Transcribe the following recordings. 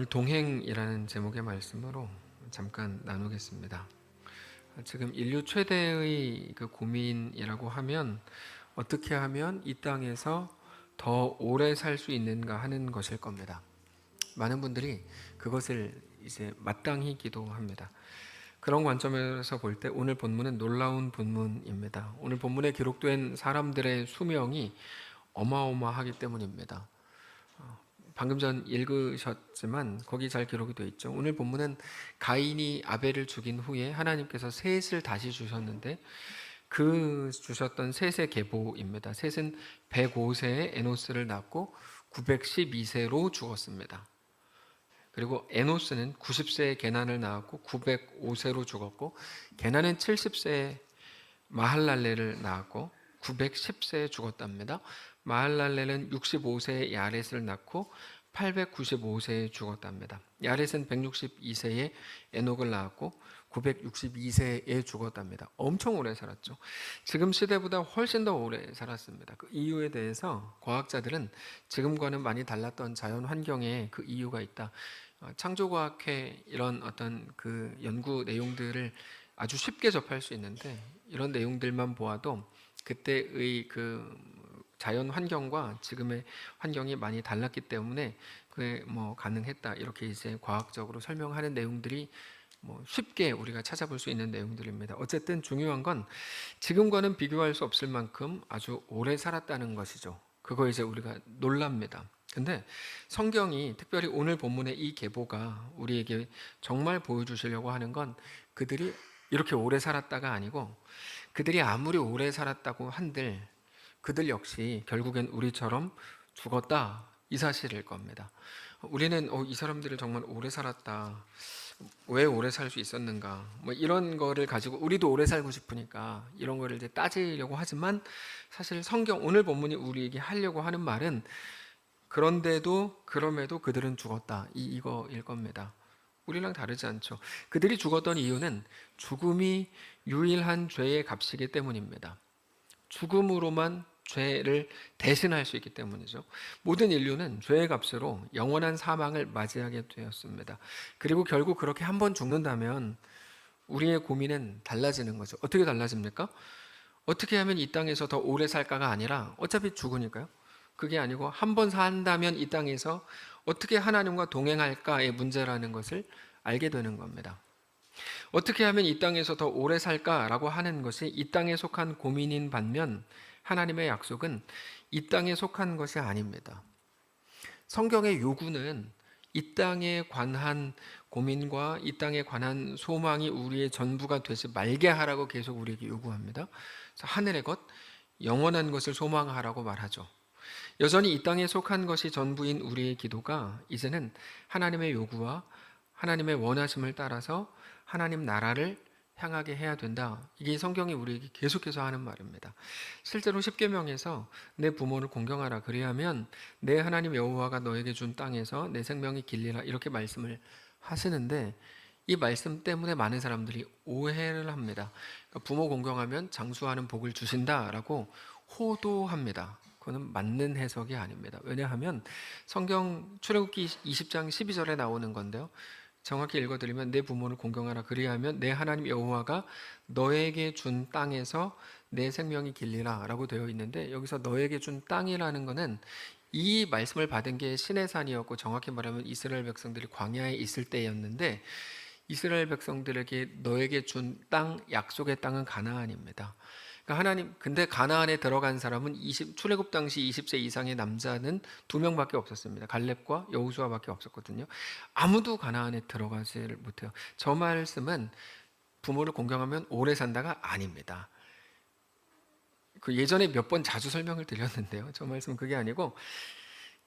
오늘 동행이라는 제목의 말씀으로 잠깐 나누겠습니다. 지금 인류 최대의 그 고민이라고 하면 어떻게 하면 이 땅에서 더 오래 살 수 있는가 하는 것일 겁니다. 많은 분들이 그것을 이제 마땅히 기도합니다. 그런 관점에서 볼 때 오늘 본문은 놀라운 본문입니다. 오늘 본문에 기록된 사람들의 수명이 어마어마하기 때문입니다. 방금 전 읽으셨지만 거기 잘 기록이 되어 있죠. 오늘 본문은 가인이 아벨을 죽인 후에 하나님께서 셋을 다시 주셨는데 그 주셨던 셋의 계보입니다. 셋은 105세에 에노스를 낳고 912세로 죽었습니다. 그리고 에노스는 90세에 게난을 낳았고 905세로 죽었고, 게난은 70세에 마할랄레를 낳았고 910세에 죽었답니다. 마할랄레는 65세에 야렛을 낳고 895세에 죽었답니다. 야렛은 162세에 에녹을 낳았고 962세에 죽었답니다. 엄청 오래 살았죠. 지금 시대보다 훨씬 더 오래 살았습니다. 그 이유에 대해서 과학자들은 지금과는 많이 달랐던 자연 환경에 그 이유가 있다. 창조과학회 이런 어떤 그 연구 내용들을 아주 쉽게 접할 수 있는데, 이런 내용들만 보아도 그때의 그 자연 환경과 지금의 환경이 많이 달랐기 때문에 그게 뭐 가능했다, 이렇게 이제 과학적으로 설명하는 내용들이 뭐 쉽게 우리가 찾아볼 수 있는 내용들입니다. 어쨌든 중요한 건 지금과는 비교할 수 없을 만큼 아주 오래 살았다는 것이죠. 그거 이제 우리가 놀랍니다. 근데 성경이 특별히 오늘 본문의 이 계보가 우리에게 정말 보여주시려고 하는 건 그들이 이렇게 오래 살았다가 아니고, 그들이 아무리 오래 살았다고 한들 그들 역시 결국엔 우리처럼 죽었다, 이 사실일 겁니다. 우리는 이 사람들을 정말 오래 살았다, 왜 오래 살 수 있었는가, 뭐 이런 거를 가지고 우리도 오래 살고 싶으니까 이런 거를 이제 따지려고 하지만, 사실 성경 오늘 본문이 우리에게 하려고 하는 말은 그런데도 그럼에도 그들은 죽었다, 이거일 겁니다. 우리랑 다르지 않죠. 그들이 죽었던 이유는 죽음이 유일한 죄의 값이기 때문입니다. 죽음으로만 죄를 대신할 수 있기 때문이죠. 모든 인류는 죄의 값으로 영원한 사망을 맞이하게 되었습니다. 그리고 결국 그렇게 한 번 죽는다면 우리의 고민은 달라지는 거죠. 어떻게 달라집니까? 어떻게 하면 이 땅에서 더 오래 살까가 아니라 어차피 죽으니까요. 그게 아니고 한 번 산다면 이 땅에서 어떻게 하나님과 동행할까의 문제라는 것을 알게 되는 겁니다. 어떻게 하면 이 땅에서 더 오래 살까라고 하는 것이 이 땅에 속한 고민인 반면, 하나님의 약속은 이 땅에 속한 것이 아닙니다. 성경의 요구는 이 땅에 관한 고민과 이 땅에 관한 소망이 우리의 전부가 되지 말게 하라고 계속 우리에게 요구합니다. 하늘의 것, 영원한 것을 소망하라고 말하죠. 여전히 이 땅에 속한 것이 전부인 우리의 기도가 이제는 하나님의 요구와 하나님의 원하심을 따라서 하나님 나라를 향하게 해야 된다. 이게 성경이 우리에게 계속해서 하는 말입니다. 실제로 십계명에서 내 부모를 공경하라, 그리하면 내 하나님 여호와가 너에게 준 땅에서 내 생명이 길리라, 이렇게 말씀을 하시는데, 이 말씀 때문에 많은 사람들이 오해를 합니다. 그러니까 부모 공경하면 장수하는 복을 주신다라고 호도합니다. 그거는 맞는 해석이 아닙니다. 왜냐하면 성경 출애굽기 20장 12절에 나오는 건데요, 정확히 읽어드리면 내 부모를 공경하라, 그리하면 내 하나님 여호와가 너에게 준 땅에서 내 생명이 길리라 라고 되어 있는데, 여기서 너에게 준 땅이라는 것은 이 말씀을 받은 게 시내산이었고, 정확히 말하면 이스라엘 백성들이 광야에 있을 때였는데, 이스라엘 백성들에게 너에게 준 땅, 약속의 땅은 가나안입니다. 그러니까 하나님, 근데 가나안에 들어간 사람은 출애굽 당시 20세 이상의 남자는 2명밖에 없었습니다. 갈렙과 여호수아밖에 없었거든요. 아무도 가나안에 들어가지를 못해요. 저 말씀은 부모를 공경하면 오래 산다가 아닙니다. 그 예전에 몇 번 자주 설명을 드렸는데요, 저 말씀은 그게 아니고,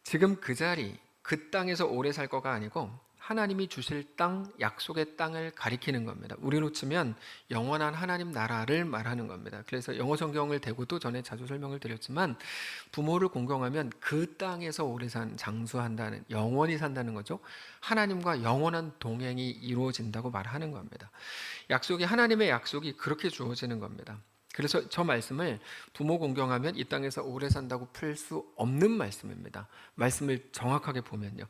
지금 그 자리, 그 땅에서 오래 살 거가 아니고 하나님이 주실 땅, 약속의 땅을 가리키는 겁니다. 우리로 치면 영원한 하나님 나라를 말하는 겁니다. 그래서 영어 성경을 대고도 전에 자주 설명을 드렸지만, 부모를 공경하면 그 땅에서 오래 장수한다는, 영원히 산다는 거죠. 하나님과 영원한 동행이 이루어진다고 말하는 겁니다. 하나님의 약속이 그렇게 주어지는 겁니다. 그래서 저 말씀을 부모 공경하면 이 땅에서 오래 산다고 풀 수 없는 말씀입니다. 말씀을 정확하게 보면요.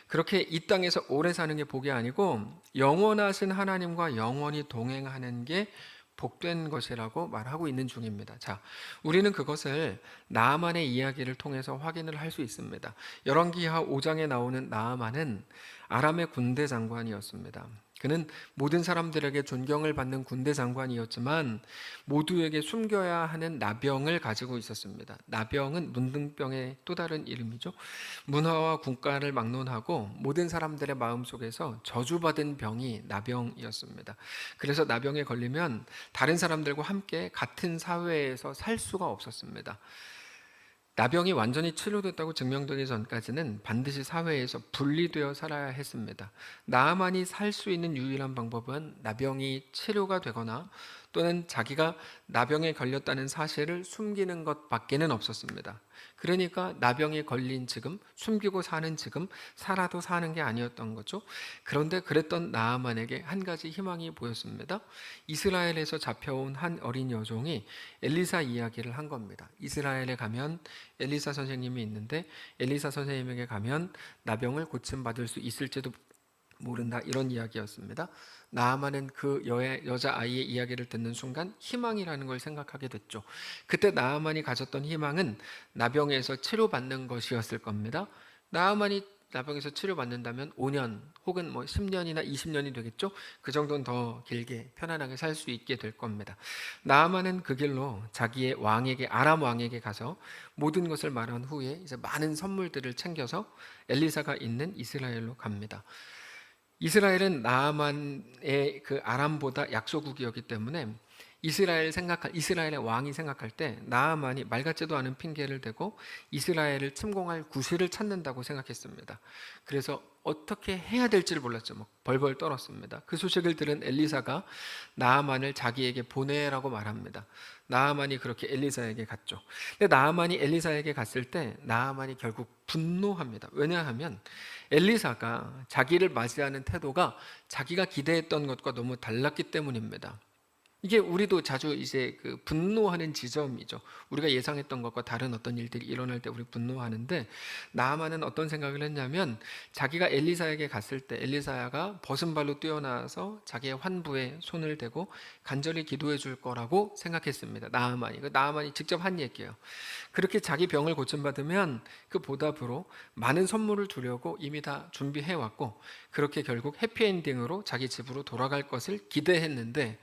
그렇게 이 땅에서 오래 사는 게 복이 아니고 영원하신 하나님과 영원히 동행하는 게 복된 것이라고 말하고 있는 중입니다. 자, 우리는 그것을 나아만의 이야기를 통해서 확인을 할 수 있습니다. 열왕기하 5장에 나오는 나아만은 아람의 군대 장관이었습니다. 그는 모든 사람들에게 존경을 받는 군대 장관이었지만 모두에게 숨겨야 하는 나병을 가지고 있었습니다. 나병은 문둥병의 또 다른 이름이죠. 문화와 국가를 막론하고 모든 사람들의 마음속에서 저주받은 병이 나병이었습니다. 그래서 나병에 걸리면 다른 사람들과 함께 같은 사회에서 살 수가 없었습니다. 나병이 완전히 치료됐다고 증명되기 전까지는 반드시 사회에서 분리되어 살아야 했습니다. 나만이 살 수 있는 유일한 방법은 나병이 치료가 되거나 또는 자기가 나병에 걸렸다는 사실을 숨기는 것밖에는 없었습니다. 그러니까 나병에 걸린 지금, 숨기고 사는 지금, 살아도 사는 게 아니었던 거죠. 그런데 그랬던 나아만에게 한 가지 희망이 보였습니다. 이스라엘에서 잡혀온 한 어린 여종이 엘리사 이야기를 한 겁니다. 이스라엘에 가면 엘리사 선생님이 있는데 엘리사 선생님에게 가면 나병을 고침받을 수 있을지도 모른다, 이런 이야기였습니다. 나아만은 그 여자아이의 이야기를 듣는 순간 희망이라는 걸 생각하게 됐죠. 그때 나아만이 가졌던 희망은 나병에서 치료받는 것이었을 겁니다. 나아만이 나병에서 치료받는다면 5년 혹은 10년이나 20년이 되겠죠. 그 정도는 더 길게 편안하게 살 수 있게 될 겁니다. 나아만은 그 길로 자기의 왕에게, 아람 왕에게 가서 모든 것을 말한 후에 이제 많은 선물들을 챙겨서 엘리사가 있는 이스라엘로 갑니다. 이스라엘은 나아만의 그 아람보다 약소국이었기 때문에 이스라엘의 왕이 생각할 때 나아만이 말 같지도 않은 핑계를 대고 이스라엘을 침공할 구실을 찾는다고 생각했습니다. 그래서 어떻게 해야 될지를 몰랐죠. 벌벌 떨었습니다. 그 소식을 들은 엘리사가 나아만을 자기에게 보내라고 말합니다. 나아만이 그렇게 엘리사에게 갔죠. 근데 나아만이 엘리사에게 갔을 때 나아만이 결국 분노합니다. 왜냐하면 엘리사가 자기를 맞이하는 태도가 자기가 기대했던 것과 너무 달랐기 때문입니다. 이게 우리도 자주 이제 그 분노하는 지점이죠. 우리가 예상했던 것과 다른 어떤 일들이 일어날 때 우리 분노하는데, 나아만은 어떤 생각을 했냐면 자기가 엘리사에게 갔을 때 엘리사가 벗은 발로 뛰어나와서 자기의 환부에 손을 대고 간절히 기도해 줄 거라고 생각했습니다. 나아만이 직접 한 얘기예요. 그렇게 자기 병을 고침받으면 그 보답으로 많은 선물을 주려고 이미 다 준비해 왔고, 그렇게 결국 해피엔딩으로 자기 집으로 돌아갈 것을 기대했는데,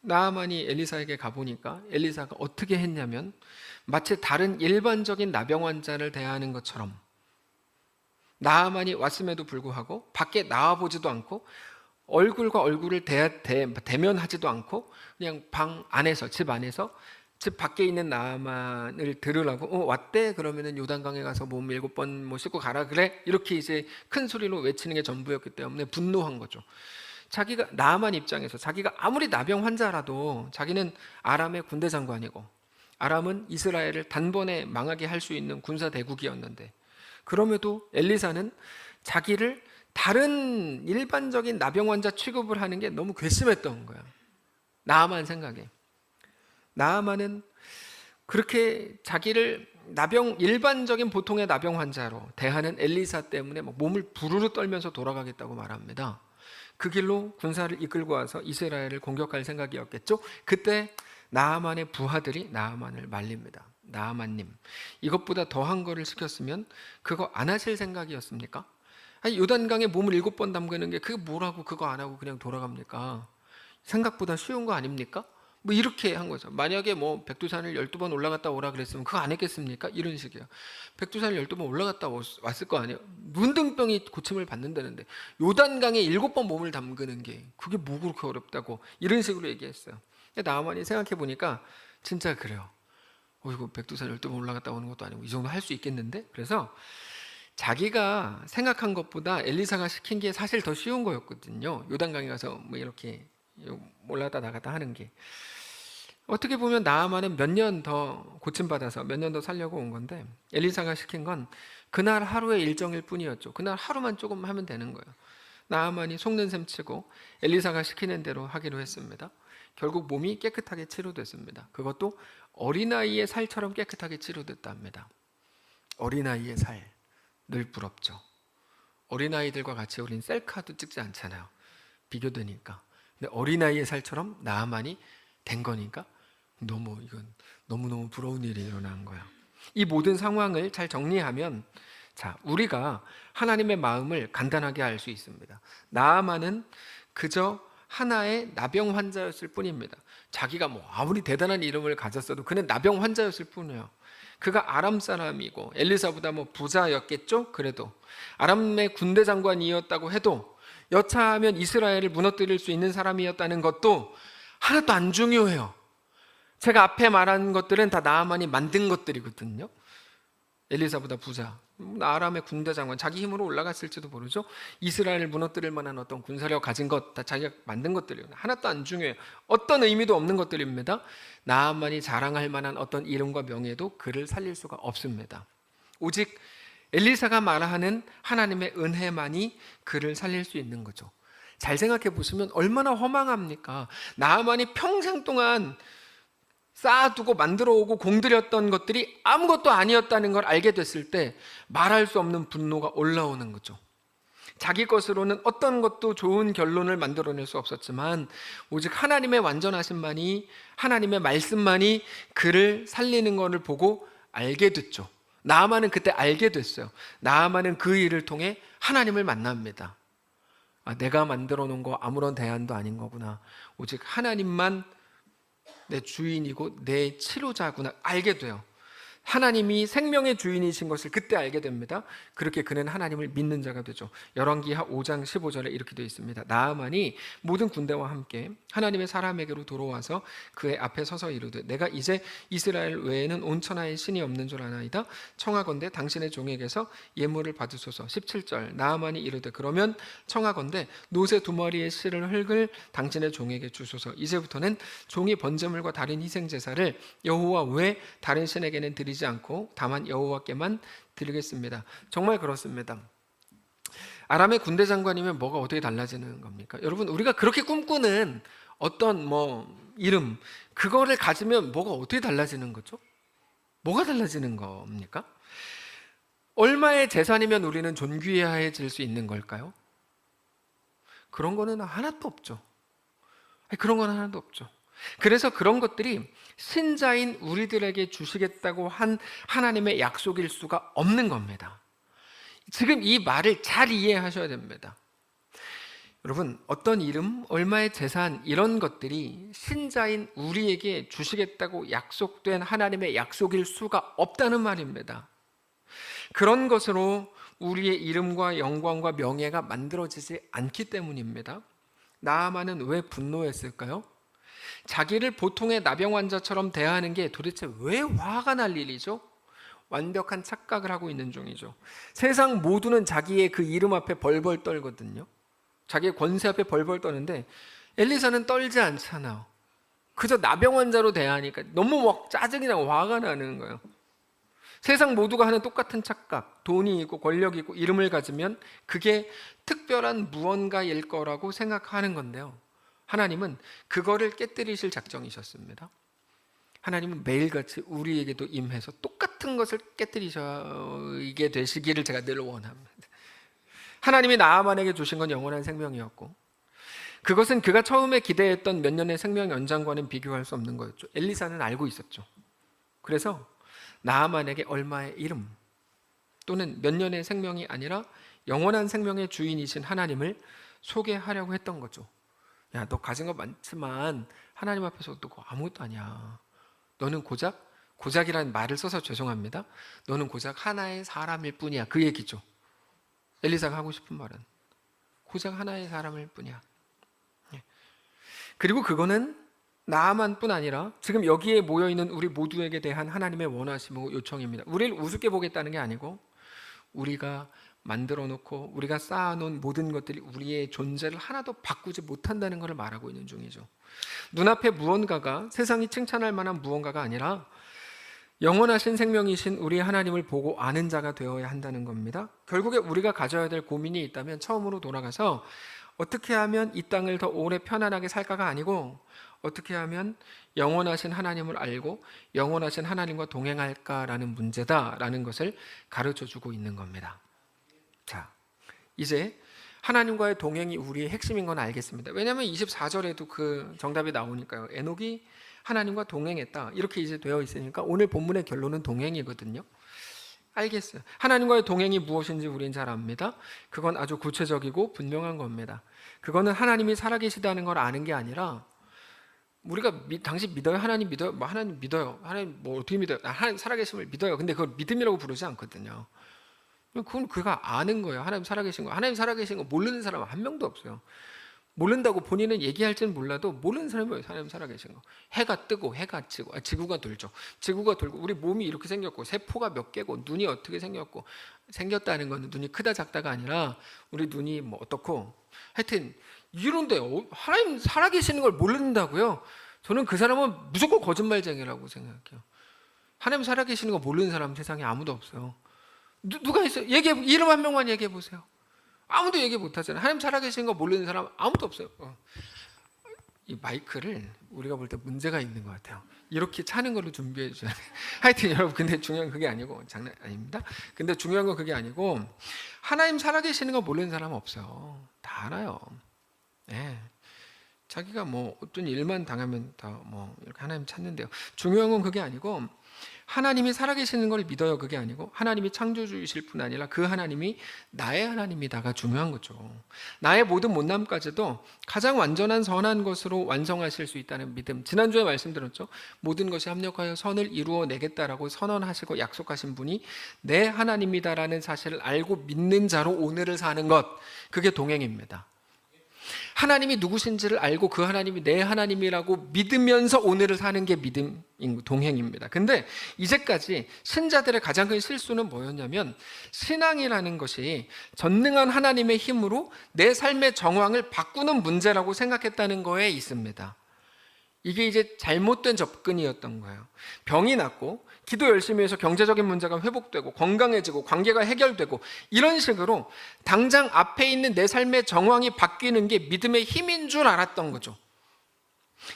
나아만이 엘리사에게 가보니까 엘리사가 어떻게 했냐면 마치 다른 일반적인 나병 환자를 대하는 것처럼 나아만이 왔음에도 불구하고 밖에 나와보지도 않고 얼굴과 얼굴을 대면하지도 않고 그냥 방 안에서, 집 안에서 집 밖에 있는 나아만을 들으라고 왔대? 그러면은 요단강에 가서 몸 7번 씻고 가라 그래? 이렇게 이제 큰 소리로 외치는 게 전부였기 때문에 분노한 거죠. 자기가, 나아만 입장에서 자기가 아무리 나병 환자라도 자기는 아람의 군대 장관이고 아람은 이스라엘을 단번에 망하게 할 수 있는 군사 대국이었는데, 그럼에도 엘리사는 자기를 다른 일반적인 나병 환자 취급을 하는 게 너무 괘씸했던 거야. 나아만 생각에. 나아만은 그렇게 자기를 일반적인 보통의 나병 환자로 대하는 엘리사 때문에 몸을 부르르 떨면서 돌아가겠다고 말합니다. 그 길로 군사를 이끌고 와서 이스라엘을 공격할 생각이었겠죠. 그때 나아만의 부하들이 나아만을 말립니다. 나아만님, 이것보다 더한 거를 시켰으면 그거 안 하실 생각이었습니까? 아니, 요단강에 몸을 7번 담그는 게 그게 뭐라고 그거 안 하고 그냥 돌아갑니까? 생각보다 쉬운 거 아닙니까? 이렇게 한 거죠. 만약에 백두산을 12번 올라갔다 오라 그랬으면 그거 안 했겠습니까? 이런 식이에요. 백두산을 12번 올라갔다 왔을 거 아니에요. 문둥병이 고침을 받는다는데 요단강에 7번 몸을 담그는 게 그게 뭐 그렇게 어렵다고 이런 식으로 얘기했어요. 나아만이 생각해 보니까 진짜 그래요. 이거 백두산 12번 올라갔다 오는 것도 아니고 이 정도 할 수 있겠는데? 그래서 자기가 생각한 것보다 엘리사가 시킨 게 사실 더 쉬운 거였거든요. 요단강에 가서 이렇게 올라갔다 나갔다 하는 게. 어떻게 보면 나아만은 몇 년 더 고침받아서 몇 년 더 살려고 온 건데, 엘리사가 시킨 건 그날 하루의 일정일 뿐이었죠. 그날 하루만 조금 하면 되는 거예요. 나아만이 속는 셈 치고 엘리사가 시키는 대로 하기로 했습니다. 결국 몸이 깨끗하게 치료됐습니다. 그것도 어린아이의 살처럼 깨끗하게 치료됐다 합니다. 어린아이의 살, 늘 부럽죠. 어린아이들과 같이 우린 셀카도 찍지 않잖아요. 비교되니까. 근데 어린아이의 살처럼 나아만이 된 거니까 이건 너무너무 부러운 일이 일어난 거예요. 이 모든 상황을 잘 정리하면, 자, 우리가 하나님의 마음을 간단하게 알 수 있습니다. 나아만은 그저 하나의 나병 환자였을 뿐입니다. 자기가 아무리 대단한 이름을 가졌어도 그는 나병 환자였을 뿐이에요. 그가 아람 사람이고 엘리사보다 부자였겠죠. 그래도 아람의 군대 장관이었다고 해도 여차하면 이스라엘을 무너뜨릴 수 있는 사람이었다는 것도 하나도 안 중요해요. 제가 앞에 말한 것들은 다 나아만이 만든 것들이거든요. 엘리사보다 부자, 아람의 군대 장관, 자기 힘으로 올라갔을지도 모르죠. 이스라엘을 무너뜨릴 만한 어떤 군사력 가진 것, 다 자기가 만든 것들이에요. 하나도 안 중요해요. 어떤 의미도 없는 것들입니다. 나아만이 자랑할 만한 어떤 이름과 명예도 그를 살릴 수가 없습니다. 오직 엘리사가 말하는 하나님의 은혜만이 그를 살릴 수 있는 거죠. 잘 생각해 보시면 얼마나 허망합니까? 나아만이 평생 동안 쌓아두고 만들어 오고 공들였던 것들이 아무것도 아니었다는 걸 알게 됐을 때 말할 수 없는 분노가 올라오는 거죠. 자기 것으로는 어떤 것도 좋은 결론을 만들어낼 수 없었지만 오직 하나님의 완전하심만이, 하나님의 말씀만이 그를 살리는 것을 보고 알게 됐죠. 나아만은 그때 알게 됐어요. 나아만은 그 일을 통해 하나님을 만납니다. 내가 만들어 놓은 거 아무런 대안도 아닌 거구나. 오직 하나님만 내 주인이고 내 치료자구나 알게 돼요. 하나님이 생명의 주인이신 것을 그때 알게 됩니다. 그렇게 그는 하나님을 믿는 자가 되죠. 열왕기하 5장 15절에 이렇게 되어 있습니다. 나아만이 모든 군대와 함께 하나님의 사람에게로 돌아와서 그의 앞에 서서 이르되 내가 이제 이스라엘 외에는 온 천하에 신이 없는 줄 아나이다. 청하건대 당신의 종에게서 예물을 받으소서. 17절 나아만이 이르되 그러면 청하건대 노새 2마리의 실을 흙을 당신의 종에게 주소서. 이제부터는 종이 번제물과 다른 희생제사를 여호와 외 다른 신에게는 드리지 않고 다만 여호와께만 드리겠습니다. 정말 그렇습니다. 아람의 군대 장관이면 뭐가 어떻게 달라지는 겁니까? 여러분, 우리가 그렇게 꿈꾸는 어떤 이름, 그거를 가지면 뭐가 어떻게 달라지는 거죠? 뭐가 달라지는 겁니까? 얼마의 재산이면 우리는 존귀해질 수 있는 걸까요? 그런 거는 하나도 없죠. 그런 건 하나도 없죠. 그래서 그런 것들이 신자인 우리들에게 주시겠다고 한 하나님의 약속일 수가 없는 겁니다. 지금 이 말을 잘 이해하셔야 됩니다. 여러분, 어떤 이름, 얼마의 재산, 이런 것들이 신자인 우리에게 주시겠다고 약속된 하나님의 약속일 수가 없다는 말입니다. 그런 것으로 우리의 이름과 영광과 명예가 만들어지지 않기 때문입니다. 나아만은 왜 분노했을까요? 자기를 보통의 나병 환자처럼 대하는 게 도대체 왜 화가 날 일이죠? 완벽한 착각을 하고 있는 중이죠. 세상 모두는 자기의 그 이름 앞에 벌벌 떨거든요. 자기의 권세 앞에 벌벌 떠는데 엘리사는 떨지 않잖아요. 그저 나병 환자로 대하니까 너무 짜증이 나고 화가 나는 거예요. 세상 모두가 하는 똑같은 착각, 돈이 있고 권력이 있고 이름을 가지면 그게 특별한 무언가일 거라고 생각하는 건데요. 하나님은 그거를 깨뜨리실 작정이셨습니다. 하나님은 매일같이 우리에게도 임해서 똑같은 것을 깨뜨리게 되시기를 제가 늘 원합니다. 하나님이 나아만에게 주신 건 영원한 생명이었고 그것은 그가 처음에 기대했던 몇 년의 생명 연장과는 비교할 수 없는 거였죠. 엘리사는 알고 있었죠. 그래서 나아만에게 얼마의 이름 또는 몇 년의 생명이 아니라 영원한 생명의 주인이신 하나님을 소개하려고 했던 거죠. 야, 너 가진 거 많지만 하나님 앞에서 너 아무것도 아니야. 너는 고작이라는 말을 써서 죄송합니다. 너는 고작 하나의 사람일 뿐이야. 그 얘기죠. 엘리사가 하고 싶은 말은 고작 하나의 사람일 뿐이야. 그리고 그거는 나만뿐 아니라 지금 여기에 모여있는 우리 모두에게 대한 하나님의 원하심이고 요청입니다. 우리를 우습게 보겠다는 게 아니고 우리가 만들어 놓고 우리가 쌓아놓은 모든 것들이 우리의 존재를 하나도 바꾸지 못한다는 것을 말하고 있는 중이죠. 눈앞에 무언가가 세상이 칭찬할 만한 무언가가 아니라 영원하신 생명이신 우리 하나님을 보고 아는 자가 되어야 한다는 겁니다. 결국에 우리가 가져야 될 고민이 있다면 처음으로 돌아가서 어떻게 하면 이 땅을 더 오래 편안하게 살까가 아니고 어떻게 하면 영원하신 하나님을 알고 영원하신 하나님과 동행할까라는 문제다라는 것을 가르쳐주고 있는 겁니다. 자, 이제 하나님과의 동행이 우리의 핵심인 건 알겠습니다. 왜냐하면 24절에도 그 정답이 나오니까요. 에녹이 하나님과 동행했다 이렇게 이제 되어 있으니까 오늘 본문의 결론은 동행이거든요. 알겠어요. 하나님과의 동행이 무엇인지 우린 잘 압니다. 그건 아주 구체적이고 분명한 겁니다. 그거는 하나님이 살아계시다는 걸 아는 게 아니라 우리가 당신 믿어요? 하나님 믿어요? 뭐 하나님 믿어요. 하나님 뭐 어떻게 믿어요? 하나님 살아계심을 믿어요. 근데 그걸 믿음이라고 부르지 않거든요. 그건 그가 아는 거예요. 하나님 살아계신 거. 하나님 살아계신 거 모르는 사람은 한 명도 없어요. 모른다고 본인은 얘기할지는 몰라도 모르는 사람이 뭐예요? 하나님 살아계신 거. 해가 뜨고 해가 지고 지구가 돌죠. 지구가 돌고 우리 몸이 이렇게 생겼고 세포가 몇 개고 눈이 어떻게 생겼고 생겼다는 거는 눈이 크다 작다가 아니라 우리 눈이 뭐 어떻고 하여튼 이런데 하나님 살아계시는 걸 모른다고요? 저는 그 사람은 무조건 거짓말쟁이라고 생각해요. 하나님 살아계시는 거 모르는 사람 세상에 아무도 없어요. 누가 있어요? 이름 한 명만 얘기해 보세요. 아무도 얘기 못 하잖아요. 하나님 살아계신 거 모르는 사람 아무도 없어요. 이 마이크를 우리가 볼 때 문제가 있는 것 같아요. 이렇게 차는 걸로 준비해 주셔야 돼요. 하여튼 여러분, 근데 중요한 건 그게 아니고, 장난 아닙니다. 근데 중요한 건 그게 아니고, 하나님 살아계시는 거 모르는 사람은 없어요. 다 알아요. 네. 자기가 뭐 어떤 일만 당하면 다 뭐 이렇게 하나님 찾는데요. 중요한 건 그게 아니고, 하나님이 살아계시는 걸 믿어요. 그게 아니고 하나님이 창조주이실 뿐 아니라 그 하나님이 나의 하나님이다가 중요한 거죠. 나의 모든 못남까지도 가장 완전한 선한 것으로 완성하실 수 있다는 믿음. 지난주에 말씀드렸죠. 모든 것이 합력하여 선을 이루어내겠다라고 선언하시고 약속하신 분이 내 하나님이다라는 사실을 알고 믿는 자로 오늘을 사는 것, 그게 동행입니다. 하나님이 누구신지를 알고 그 하나님이 내 하나님이라고 믿으면서 오늘을 사는 게 동행입니다. 근데 이제까지 신자들의 가장 큰 실수는 뭐였냐면, 신앙이라는 것이 전능한 하나님의 힘으로 내 삶의 정황을 바꾸는 문제라고 생각했다는 거에 있습니다. 이게 이제 잘못된 접근이었던 거예요. 병이 낫고 기도 열심히 해서 경제적인 문제가 회복되고 건강해지고 관계가 해결되고 이런 식으로 당장 앞에 있는 내 삶의 정황이 바뀌는 게 믿음의 힘인 줄 알았던 거죠.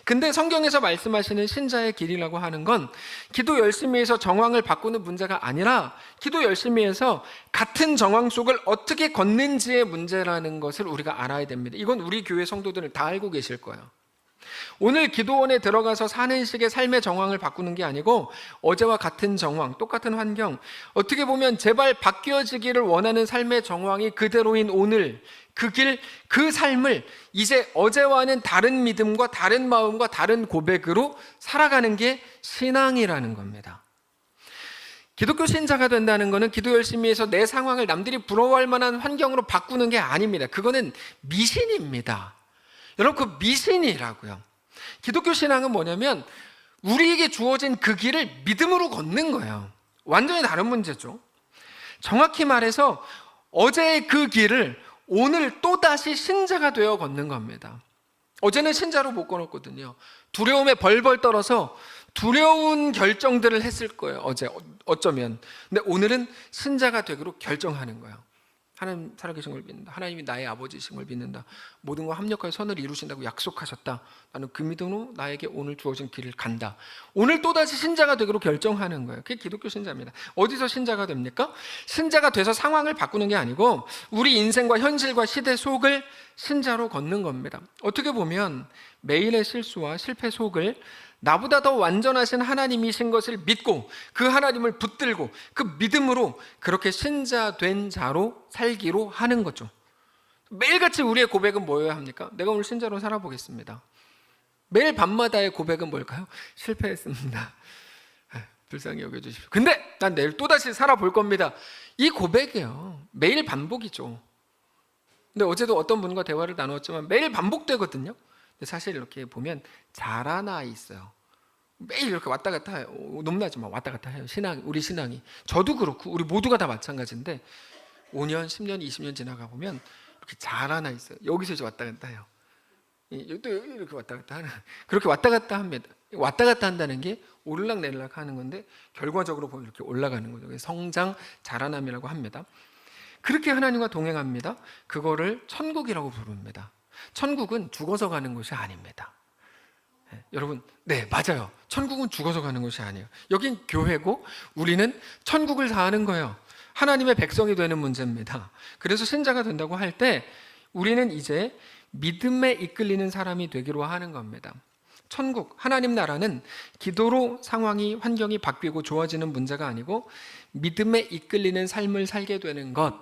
근데 성경에서 말씀하시는 신자의 길이라고 하는 건 기도 열심히 해서 정황을 바꾸는 문제가 아니라 기도 열심히 해서 같은 정황 속을 어떻게 걷는지의 문제라는 것을 우리가 알아야 됩니다. 이건 우리 교회 성도들은 다 알고 계실 거예요. 오늘 기도원에 들어가서 사는 식의 삶의 정황을 바꾸는 게 아니고 어제와 같은 정황, 똑같은 환경, 어떻게 보면 제발 바뀌어지기를 원하는 삶의 정황이 그대로인 오늘, 그 길, 그 삶을 이제 어제와는 다른 믿음과 다른 마음과 다른 고백으로 살아가는 게 신앙이라는 겁니다. 기독교 신자가 된다는 것은 기도 열심히 해서 내 상황을 남들이 부러워할 만한 환경으로 바꾸는 게 아닙니다. 그거는 미신입니다. 여러분, 그 미신이라고요. 기독교 신앙은 뭐냐면 우리에게 주어진 그 길을 믿음으로 걷는 거예요. 완전히 다른 문제죠. 정확히 말해서 어제의 그 길을 오늘 또다시 신자가 되어 걷는 겁니다. 어제는 신자로 못 걸었거든요. 두려움에 벌벌 떨어서 두려운 결정들을 했을 거예요. 어제 어쩌면. 근데 오늘은 신자가 되기로 결정하는 거예요. 하나님 살아계신 걸 믿는다. 하나님이 나의 아버지이신 걸 믿는다. 모든 걸 합력하여 선을 이루신다고 약속하셨다. 나는 그 믿음으로 나에게 오늘 주어진 길을 간다. 오늘 또다시 신자가 되기로 결정하는 거예요. 그게 기독교 신자입니다. 어디서 신자가 됩니까? 신자가 돼서 상황을 바꾸는 게 아니고 우리 인생과 현실과 시대 속을 신자로 걷는 겁니다. 어떻게 보면 매일의 실수와 실패 속을 나보다 더 완전하신 하나님이신 것을 믿고 그 하나님을 붙들고 그 믿음으로 그렇게 신자 된 자로 살기로 하는 거죠. 매일같이 우리의 고백은 뭐여야 합니까? 내가 오늘 신자로 살아보겠습니다. 매일 밤마다의 고백은 뭘까요? 실패했습니다. 불쌍히 여겨주십시오. 근데 난 내일 또다시 살아볼 겁니다. 이 고백이에요. 매일 반복이죠. 근데 어제도 어떤 분과 대화를 나누었지만 매일 반복되거든요. 근데 사실 이렇게 보면 자란 아이 있어요. 매일 이렇게 왔다 갔다 해요. 높나지만 왔다 갔다 해요. 우리 신앙이. 저도 그렇고 우리 모두가 다 마찬가지인데 5년, 10년, 20년 지나가 보면 이렇게 자란 아이 있어요. 여기서 이제 왔다 갔다 해요. 또 이렇게 왔다 갔다 하는. 그렇게 왔다 갔다 합니다. 왔다 갔다 한다는 게 오르락내리락 하는 건데 결과적으로 보면 이렇게 올라가는 거죠. 성장, 자라남이라고 합니다. 그렇게 하나님과 동행합니다. 그거를 천국이라고 부릅니다. 천국은 죽어서 가는 곳이 아닙니다. 여러분, 네, 맞아요. 천국은 죽어서 가는 곳이 아니에요. 여긴 교회고 우리는 천국을 사는 거예요. 하나님의 백성이 되는 문제입니다. 그래서 신자가 된다고 할 때 우리는 이제 믿음에 이끌리는 사람이 되기로 하는 겁니다. 천국, 하나님 나라는 기도로 상황이, 환경이 바뀌고 좋아지는 문제가 아니고 믿음에 이끌리는 삶을 살게 되는 것,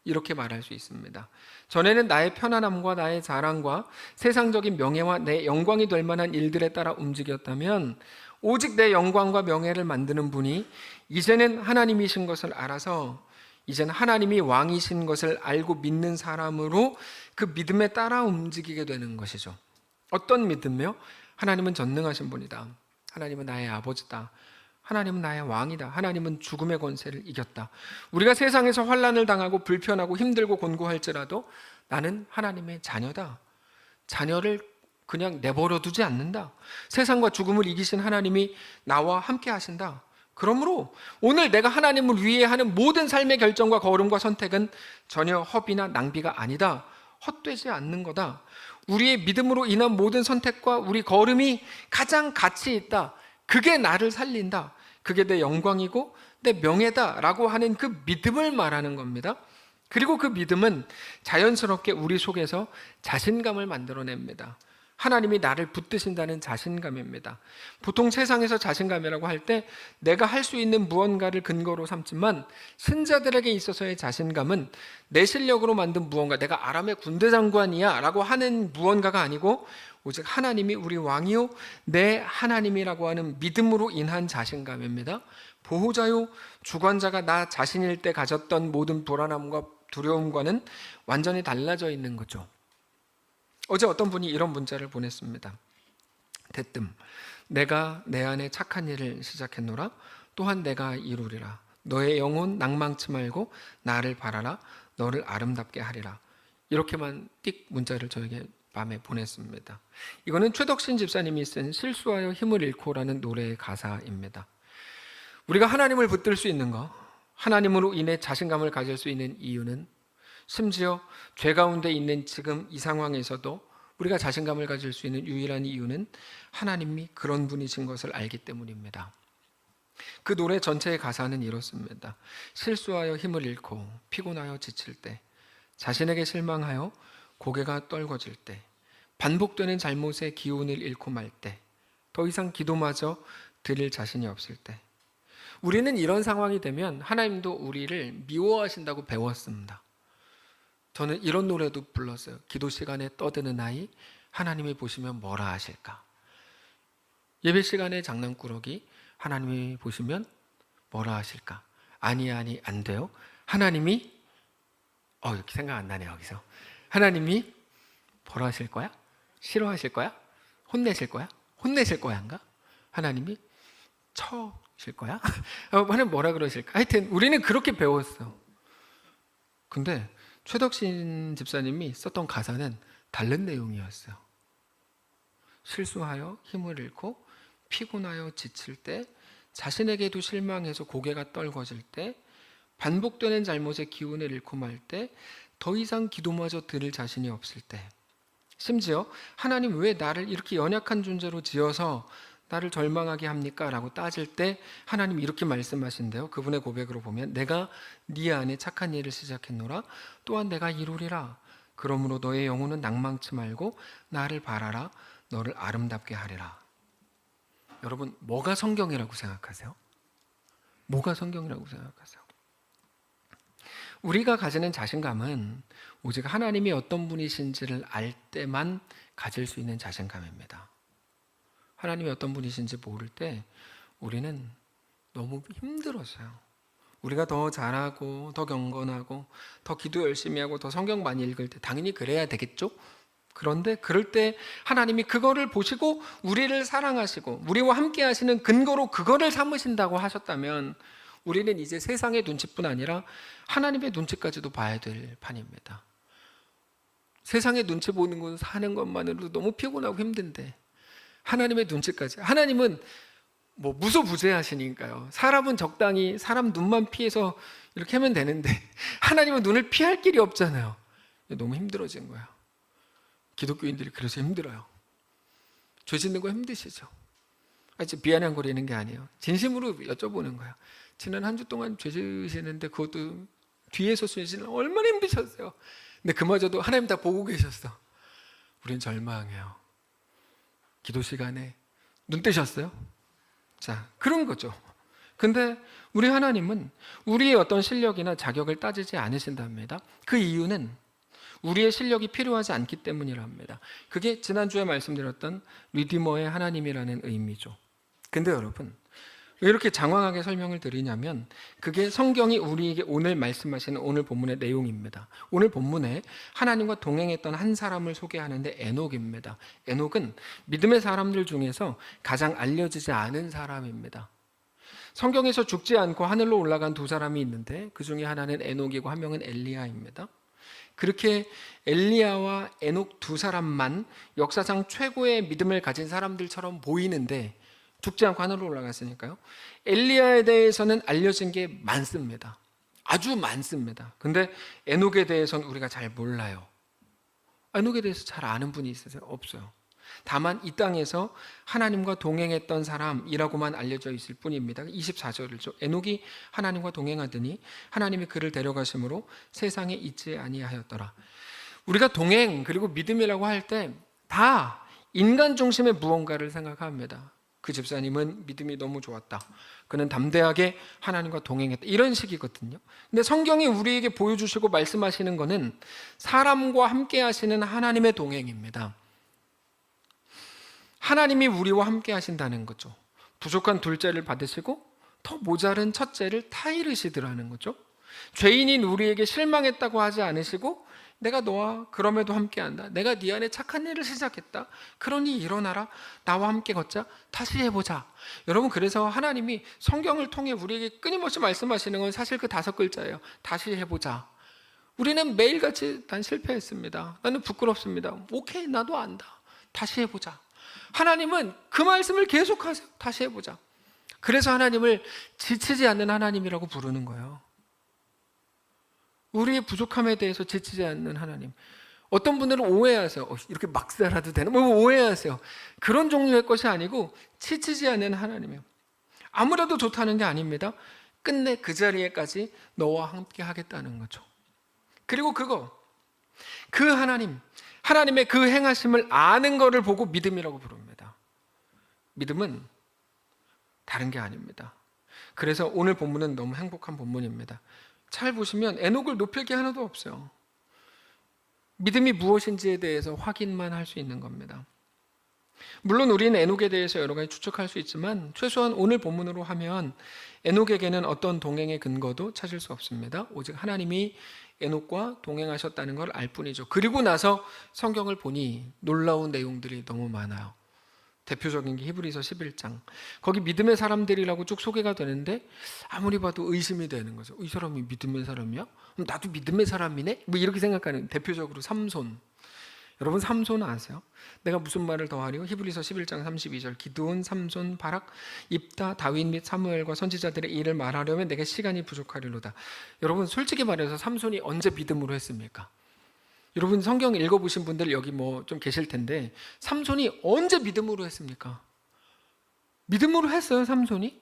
이렇게 말할 수 있습니다. 전에는 나의 편안함과 나의 자랑과 세상적인 명예와 내 영광이 될 만한 일들에 따라 움직였다면 오직 내 영광과 명예를 만드는 분이 이제는 하나님이신 것을 알아서 이제는 하나님이 왕이신 것을 알고 믿는 사람으로 그 믿음에 따라 움직이게 되는 것이죠. 어떤 믿음이요? 하나님은 전능하신 분이다. 하나님은 나의 아버지다. 하나님은 나의 왕이다. 하나님은 죽음의 권세를 이겼다. 우리가 세상에서 환난을 당하고 불편하고 힘들고 곤고할지라도 나는 하나님의 자녀다. 자녀를 그냥 내버려 두지 않는다. 세상과 죽음을 이기신 하나님이 나와 함께 하신다. 그러므로 오늘 내가 하나님을 위해 하는 모든 삶의 결정과 걸음과 선택은 전혀 허비나 낭비가 아니다. 헛되지 않는 거다. 우리의 믿음으로 인한 모든 선택과 우리 걸음이 가장 가치 있다. 그게 나를 살린다. 그게 내 영광이고 내 명예다라고 하는 그 믿음을 말하는 겁니다. 그리고 그 믿음은 자연스럽게 우리 속에서 자신감을 만들어냅니다. 하나님이 나를 붙드신다는 자신감입니다. 보통 세상에서 자신감이라고 할 때 내가 할 수 있는 무언가를 근거로 삼지만 신자들에게 있어서의 자신감은 내 실력으로 만든 무언가, 내가 아람의 군대 장관이야 라고 하는 무언가가 아니고 오직 하나님이 우리 왕이요 내 하나님이라고 하는 믿음으로 인한 자신감입니다. 보호자요 주관자가 나 자신일 때 가졌던 모든 불안함과 두려움과는 완전히 달라져 있는 거죠. 어제 어떤 분이 이런 문자를 보냈습니다. 대뜸 내가 내 안에 착한 일을 시작했노라. 또한 내가 이루리라. 너의 영혼 낭망치 말고 나를 바라라. 너를 아름답게 하리라. 이렇게만 띡 문자를 저에게 밤에 보냈습니다. 이거는 최덕신 집사님이 쓴 실수하여 힘을 잃고라는 노래의 가사입니다. 우리가 하나님을 붙들 수 있는 거, 하나님으로 인해 자신감을 가질 수 있는 이유는 심지어 죄 가운데 있는 지금 이 상황에서도 우리가 자신감을 가질 수 있는 유일한 이유는 하나님이 그런 분이신 것을 알기 때문입니다. 그 노래 전체의 가사는 이렇습니다. 실수하여 힘을 잃고 피곤하여 지칠 때, 자신에게 실망하여 고개가 떨궈질 때, 반복되는 잘못의 기운을 잃고 말 때, 더 이상 기도마저 드릴 자신이 없을 때, 우리는 이런 상황이 되면 하나님도 우리를 미워하신다고 배웠습니다. 저는 이런 노래도 불렀어요. 기도 시간에 떠드는 아이, 하나님이 보시면 뭐라 하실까? 예배 시간에 장난꾸러기, 하나님이 보시면 뭐라 하실까? 아니 안 돼요. 하나님이 이렇게 생각 안 나네. 여기서 하나님이 뭐라 하실 거야? 싫어하실 거야? 혼내실 거야? 혼내실 거야인가? 하나님이 쳐실 거야? 하나님 뭐라 그러실까? 하여튼 우리는 그렇게 배웠어. 근데 최덕신 집사님이 썼던 가사는 다른 내용이었어요. 실수하여 힘을 잃고 피곤하여 지칠 때, 자신에게도 실망해서 고개가 떨궈질 때, 반복되는 잘못의 기운을 잃고 말 때, 더 이상 기도마저 드릴 자신이 없을 때, 심지어 하나님 왜 나를 이렇게 연약한 존재로 지어서 나를 절망하게 합니까? 라고 따질 때 하나님 이렇게 말씀하신대요. 그분의 고백으로 보면 내가 네 안에 착한 일을 시작했노라. 또한 내가 이루리라. 그러므로 너의 영혼은 낭망치 말고 나를 바라라. 너를 아름답게 하리라. 여러분, 뭐가 성경이라고 생각하세요? 뭐가 성경이라고 생각하세요? 우리가 가지는 자신감은 오직 하나님이 어떤 분이신지를 알 때만 가질 수 있는 자신감입니다. 하나님이 어떤 분이신지 모를 때 우리는 너무 힘들었어요. 우리가 더 잘하고 더 경건하고 더 기도 열심히 하고 더 성경 많이 읽을 때 당연히 그래야 되겠죠? 그런데 그럴 때 하나님이 그거를 보시고 우리를 사랑하시고 우리와 함께 하시는 근거로 그거를 삼으신다고 하셨다면 우리는 이제 세상의 눈치뿐 아니라 하나님의 눈치까지도 봐야 될 판입니다. 세상의 눈치 보는 건 사는 것만으로도 너무 피곤하고 힘든데 하나님의 눈치까지. 하나님은 무소부재하시니까요. 사람은 적당히 사람 눈만 피해서 이렇게 하면 되는데 하나님은 눈을 피할 길이 없잖아요. 너무 힘들어진 거예요. 기독교인들이 그래서 힘들어요. 죄 짓는 거 힘드시죠? 비아냥거리는 게 아니에요. 진심으로 여쭤보는 거예요. 지난 한 주 동안 죄 지으시는데 그것도 뒤에서 쓰시는 얼마나 힘드셨어요. 근데 그마저도 하나님 다 보고 계셨어. 우린 절망해요. 기도 시간에 눈 뜨셨어요? 자, 그런 거죠. 근데 우리 하나님은 우리의 어떤 실력이나 자격을 따지지 않으신답니다. 그 이유는 우리의 실력이 필요하지 않기 때문이랍니다. 그게 지난주에 말씀드렸던 리디머의 하나님이라는 의미죠. 근데 여러분, 왜 이렇게 장황하게 설명을 드리냐면 그게 성경이 우리에게 오늘 말씀하시는 오늘 본문의 내용입니다. 오늘 본문에 하나님과 동행했던 한 사람을 소개하는데 에녹입니다. 에녹은 믿음의 사람들 중에서 가장 알려지지 않은 사람입니다. 성경에서 죽지 않고 하늘로 올라간 두 사람이 있는데 그 중에 하나는 에녹이고 한 명은 엘리야입니다. 그렇게 엘리야와 에녹 두 사람만 역사상 최고의 믿음을 가진 사람들처럼 보이는데 죽지 않고 하늘로 올라갔으니까요. 엘리야에 대해서는 알려진 게 많습니다. 아주 많습니다. 근데 에녹에 대해서는 우리가 잘 몰라요. 에녹에 대해서 잘 아는 분이 있으세요? 없어요. 다만 이 땅에서 하나님과 동행했던 사람이라고만 알려져 있을 뿐입니다. 24절이죠. 에녹이 하나님과 동행하더니 하나님이 그를 데려가심으로 세상에 있지 아니하였더라. 우리가 동행 그리고 믿음이라고 할 때 다 인간 중심의 무언가를 생각합니다. 그 집사님은 믿음이 너무 좋았다. 그는 담대하게 하나님과 동행했다. 이런 식이거든요. 근데 성경이 우리에게 보여주시고 말씀하시는 것은 사람과 함께 하시는 하나님의 동행입니다. 하나님이 우리와 함께 하신다는 거죠. 부족한 둘째를 받으시고 더 모자른 첫째를 타이르시더라는 거죠. 죄인인 우리에게 실망했다고 하지 않으시고 내가 너와 그럼에도 함께한다. 내가 네 안에 착한 일을 시작했다. 그러니 일어나라. 나와 함께 걷자. 다시 해보자. 여러분, 그래서 하나님이 성경을 통해 우리에게 끊임없이 말씀하시는 건 사실 그 5글자예요. 다시 해보자. 우리는 매일같이 난 실패했습니다. 나는 부끄럽습니다. 오케이, 나도 안다. 다시 해보자. 하나님은 그 말씀을 계속하세요. 다시 해보자. 그래서 하나님을 지치지 않는 하나님이라고 부르는 거예요. 우리의 부족함에 대해서 지치지 않는 하나님. 어떤 분들은 오해하세요. 이렇게 막 살아도 되나? 뭐 오해하세요. 그런 종류의 것이 아니고 지치지 않는 하나님이에요. 아무래도 좋다는 게 아닙니다. 끝내 그 자리에까지 너와 함께 하겠다는 거죠. 그리고 그 하나님의 그 행하심을 아는 것을 보고 믿음이라고 부릅니다. 믿음은 다른 게 아닙니다. 그래서 오늘 본문은 너무 행복한 본문입니다. 잘 보시면 에녹을 높일 게 하나도 없어요. 믿음이 무엇인지에 대해서 확인만 할 수 있는 겁니다. 물론 우리는 에녹에 대해서 여러 가지 추측할 수 있지만 최소한 오늘 본문으로 하면 에녹에게는 어떤 동행의 근거도 찾을 수 없습니다. 오직 하나님이 에녹과 동행하셨다는 걸 알 뿐이죠. 그리고 나서 성경을 보니 놀라운 내용들이 너무 많아요. 대표적인 게 히브리서 11장. 거기 믿음의 사람들이라고 쭉 소개가 되는데 아무리 봐도 의심이 되는 거죠. 이 사람이 믿음의 사람이야? 그럼 나도 믿음의 사람이네? 뭐 이렇게 생각하는, 대표적으로 삼손. 여러분, 삼손 아세요? 내가 무슨 말을 더하리요? 히브리서 11장 32절. 기드온, 삼손, 바락, 입다, 다윗 및 사무엘과 선지자들의 일을 말하려면 내게 시간이 부족하리로다. 여러분, 솔직히 말해서 삼손이 언제 믿음으로 했습니까? 여러분, 성경 읽어보신 분들 여기 뭐 좀 계실 텐데 삼손이 언제 믿음으로 했습니까? 믿음으로 했어요, 삼손이?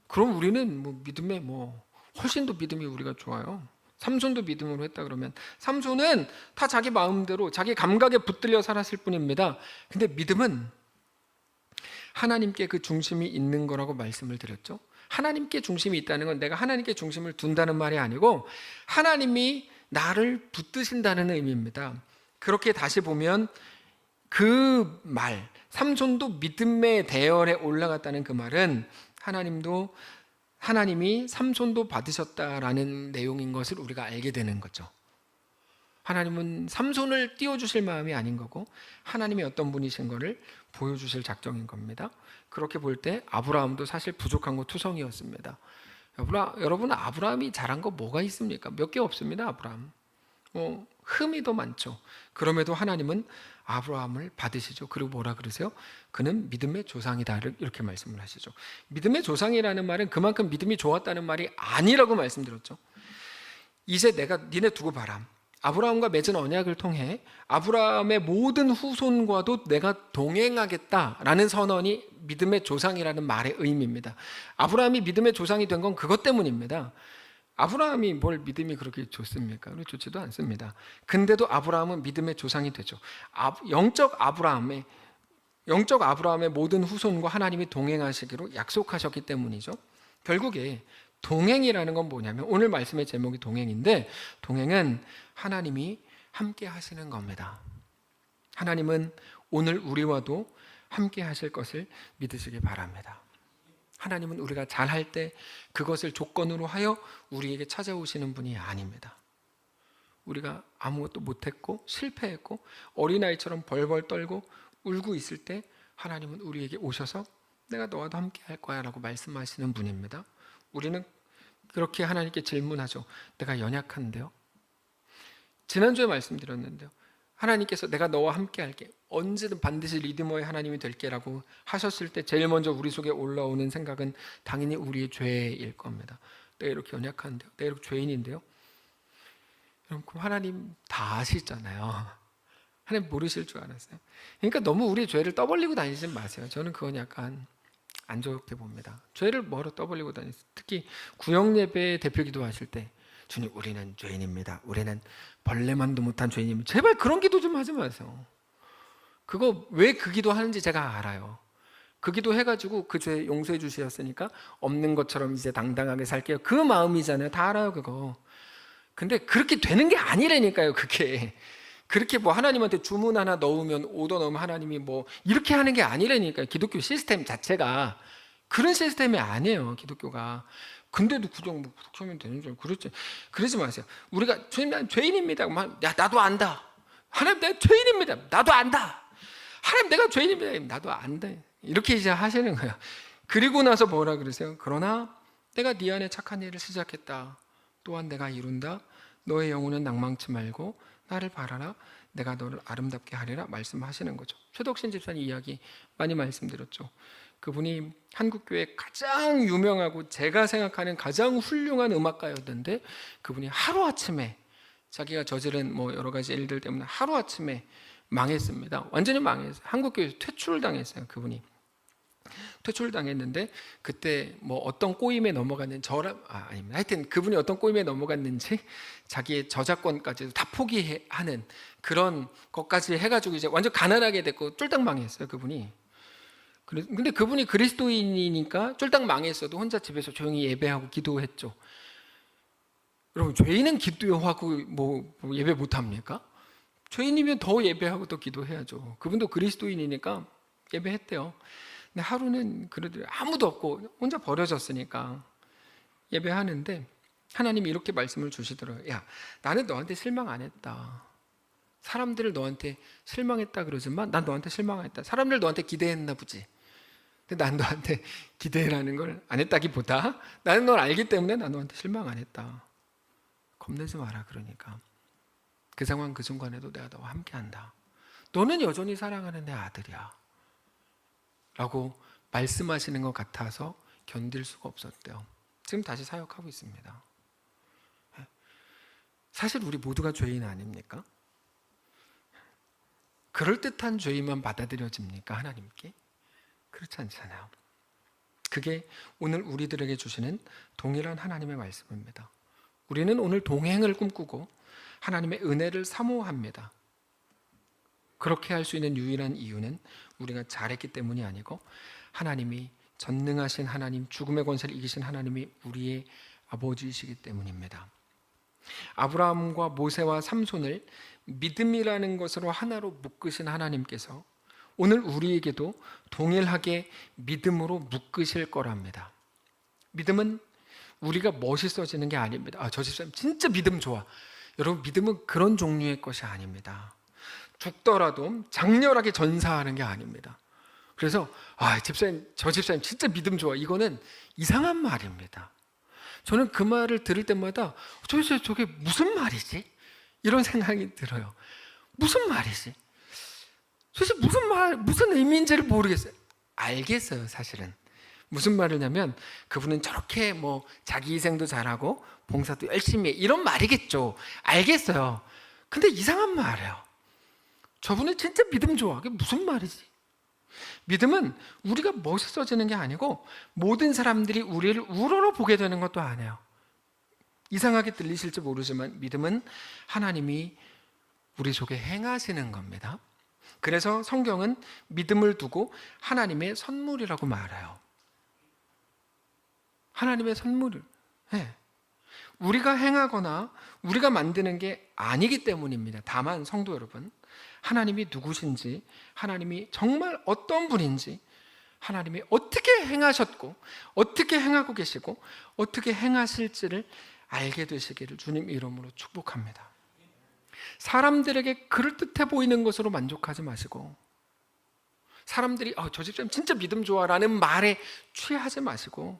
그럼 우리는 뭐 믿음에 뭐 훨씬 더 믿음이 우리가 좋아요. 삼손도 믿음으로 했다 그러면 삼손은 다 자기 마음대로 자기 감각에 붙들려 살았을 뿐입니다. 근데 믿음은 하나님께 그 중심이 있는 거라고 말씀을 드렸죠. 하나님께 중심이 있다는 건 내가 하나님께 중심을 둔다는 말이 아니고 하나님이 나를 붙드신다는 의미입니다. 그렇게 다시 보면 그 말, 삼손도 믿음의 대열에 올라갔다는 그 말은 하나님이 삼손도 받으셨다라는 내용인 것을 우리가 알게 되는 거죠. 하나님은 삼손을 띄워주실 마음이 아닌 거고 하나님이 어떤 분이신 거를 보여주실 작정인 겁니다. 그렇게 볼 때 아브라함도 사실 부족한 거 투성이었습니다. 여러분, 아브라함이 잘한 거 뭐가 있습니까? 몇 개 없습니다. 아브라함 흠이 더 많죠. 그럼에도 하나님은 아브라함을 받으시죠. 그리고 뭐라 그러세요? 그는 믿음의 조상이다, 이렇게 말씀을 하시죠. 믿음의 조상이라는 말은 그만큼 믿음이 좋았다는 말이 아니라고 말씀드렸죠. 이제 내가 니네 두고 봐라. 아브라함과 맺은 언약을 통해 아브라함의 모든 후손과도 내가 동행하겠다라는 선언이 믿음의 조상이라는 말의 의미입니다. 아브라함이 믿음의 조상이 된 건 그것 때문입니다. 아브라함이 뭘 믿음이 그렇게 좋습니까? 좋지도 않습니다. 근데도 아브라함은 믿음의 조상이 되죠. 영적 아브라함의 모든 후손과 하나님이 동행하시기로 약속하셨기 때문이죠. 결국에 동행이라는 건 뭐냐면, 오늘 말씀의 제목이 동행인데, 동행은 하나님이 함께 하시는 겁니다. 하나님은 오늘 우리와도 함께 하실 것을 믿으시기 바랍니다. 하나님은 우리가 잘할 때 그것을 조건으로 하여 우리에게 찾아오시는 분이 아닙니다. 우리가 아무것도 못했고 실패했고 어린아이처럼 벌벌 떨고 울고 있을 때 하나님은 우리에게 오셔서 내가 너와도 함께 할 거야 라고 말씀하시는 분입니다. 우리는 그렇게 하나님께 질문하죠. 내가 연약한데요? 지난주에 말씀드렸는데요. 하나님께서 내가 너와 함께 할게, 언제든 반드시 리디머의 하나님이 될게 라고 하셨을 때 제일 먼저 우리 속에 올라오는 생각은 당연히 우리의 죄일 겁니다. 내가 이렇게 연약한데요? 내가 이렇게 죄인인데요? 그럼 하나님 다 아시잖아요. 하나님 모르실 줄 알았어요. 그러니까 너무 우리의 죄를 떠벌리고 다니지 마세요. 저는 그건 약간 안 좋게 봅니다. 죄를 뭐로 떠벌리고 다니세요. 특히 구역예배 대표 기도하실 때 주님, 우리는 죄인입니다. 우리는 벌레만도 못한 죄인입니다. 제발 그런 기도 좀 하지 마세요. 그거 왜 그 기도 하는지 제가 알아요. 그 기도 해가지고 그 죄 용서해 주셨으니까 없는 것처럼 이제 당당하게 살게요. 그 마음이잖아요. 다 알아요, 그거. 근데 그렇게 되는 게 아니라니까요, 그게. 그렇게 뭐 하나님한테 주문 하나 넣으면 오더 넣으면 하나님이 뭐 이렇게 하는 게 아니라니까요. 기독교 시스템 자체가 그런 시스템이 아니에요, 기독교가. 근데도 그냥 뭐 그렇게 하면 되는 줄 알고 그러지 마세요. 우리가 주님, 난 죄인입니다. 야, 나도 안다. 하나님, 내가 죄인입니다. 나도 안다. 하나님, 내가 죄인입니다. 나도 안다. 이렇게 이제 하시는 거예요. 그리고 나서 뭐라 그러세요? 그러나 내가 네 안에 착한 일을 시작했다. 또한 내가 이룬다. 너의 영혼은 낭망치 말고 나를 바라라. 내가 너를 아름답게 하리라 말씀하시는 거죠. 최덕신 집사님 이야기 많이 말씀드렸죠. 그분이 한국교회 가장 유명하고 제가 생각하는 가장 훌륭한 음악가였는데, 그분이 하루아침에 자기가 저지른 뭐 여러 가지 일들 때문에 하루아침에 망했습니다. 완전히 망했어요. 한국교회에서 퇴출당했어요. 그분이 퇴출당했는데, 그때 뭐 어떤 꼬임에 넘어갔는지 아닙니다. 하여튼 그분이 어떤 꼬임에 넘어갔는지 자기의 저작권까지도 다 포기하는 그런 것까지 해가지고 이제 완전 가난하게 됐고 쫄딱 망했어요, 그분이. 근데 그분이 그리스도인이니까 쫄딱 망했어도 혼자 집에서 조용히 예배하고 기도했죠. 여러분, 죄인은 기도하고 뭐 예배 못합니까? 죄인이면 더 예배하고 더 기도해야죠. 그분도 그리스도인이니까 예배했대요. 근데 하루는 그래도 아무도 없고 혼자 버려졌으니까 예배하는데 하나님이 이렇게 말씀을 주시더라고요. 야, 나는 너한테 실망 안 했다. 사람들을 너한테 실망했다 그러지만 난 너한테 실망 안 했다. 사람들 너한테 기대했나 보지. 근데 난 너한테 기대라는 걸 안 했다기보다 나는 널 알기 때문에 난 너한테 실망 안 했다. 겁내지 마라. 그러니까 그 상황 그 순간에도 내가 너와 함께한다. 너는 여전히 사랑하는 내 아들이야 라고 말씀하시는 것 같아서 견딜 수가 없었대요. 지금 다시 사역하고 있습니다. 사실 우리 모두가 죄인 아닙니까? 그럴듯한 죄인만 받아들여집니까, 하나님께? 그렇지 않잖아요. 그게 오늘 우리들에게 주시는 동일한 하나님의 말씀입니다. 우리는 오늘 동행을 꿈꾸고 하나님의 은혜를 사모합니다. 그렇게 할 수 있는 유일한 이유는 우리가 잘했기 때문이 아니고 하나님이 전능하신 하나님, 죽음의 권세를 이기신 하나님이 우리의 아버지이시기 때문입니다. 아브라함과 모세와 삼손을 믿음이라는 것으로 하나로 묶으신 하나님께서 오늘 우리에게도 동일하게 믿음으로 묶으실 거랍니다. 믿음은 우리가 멋있어지는 게 아닙니다. 저 집사님 진짜 믿음 좋아. 여러분, 믿음은 그런 종류의 것이 아닙니다. 죽더라도 장렬하게 전사하는 게 아닙니다. 그래서 집사님, 저 집사님 진짜 믿음 좋아. 이거는 이상한 말입니다. 저는 그 말을 들을 때마다 도대체 저게 무슨 말이지? 이런 생각이 들어요. 무슨 말이지? 도대체 무슨 의미인지를 모르겠어요. 알겠어요, 사실은. 무슨 말이냐면 그분은 저렇게 뭐 자기 희생도 잘하고 봉사도 열심히 해, 이런 말이겠죠. 알겠어요. 근데 이상한 말이에요. 저분은 진짜 믿음 좋아. 그게 무슨 말이지? 믿음은 우리가 멋있어지는 게 아니고 모든 사람들이 우리를 우러러 보게 되는 것도 아니에요. 이상하게 들리실지 모르지만 믿음은 하나님이 우리 속에 행하시는 겁니다. 그래서 성경은 믿음을 두고 하나님의 선물이라고 말해요. 하나님의 선물을. 네. 우리가 행하거나 우리가 만드는 게 아니기 때문입니다. 다만 성도 여러분, 하나님이 누구신지, 하나님이 정말 어떤 분인지, 하나님이 어떻게 행하셨고 어떻게 행하고 계시고 어떻게 행하실지를 알게 되시기를 주님 이름으로 축복합니다. 사람들에게 그럴듯해 보이는 것으로 만족하지 마시고, 사람들이 저 집사님 진짜 믿음 좋아 라는 말에 취하지 마시고,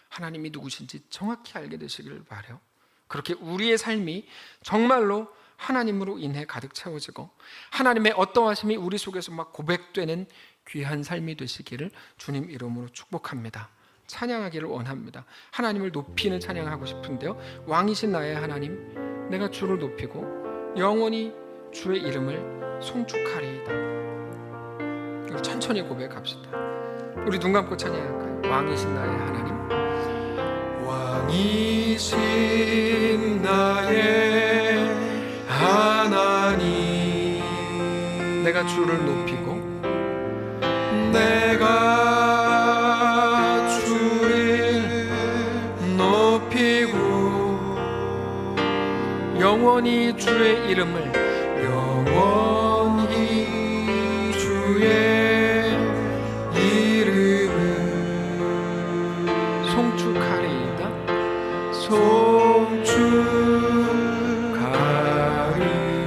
하나님이 누구신지 정확히 알게 되시기를 바라요. 그렇게 우리의 삶이 정말로 하나님으로 인해 가득 채워지고 하나님의 어떠하심이 우리 속에서 막 고백되는 귀한 삶이 되시기를 주님 이름으로 축복합니다. 찬양하기를 원합니다. 하나님을 높이는 찬양하고 싶은데요, 왕이신 나의 하나님, 내가 주를 높이고 영원히 주의 이름을 송축하리이다. 우리 천천히 고백합시다. 우리 눈 감고 찬양할까요? 왕이신 나의 하나님, 왕이신 나의 하나님, 내가 주를 높이고 내가 주를 높이고 영원히 주의 이름을 송축하리이다.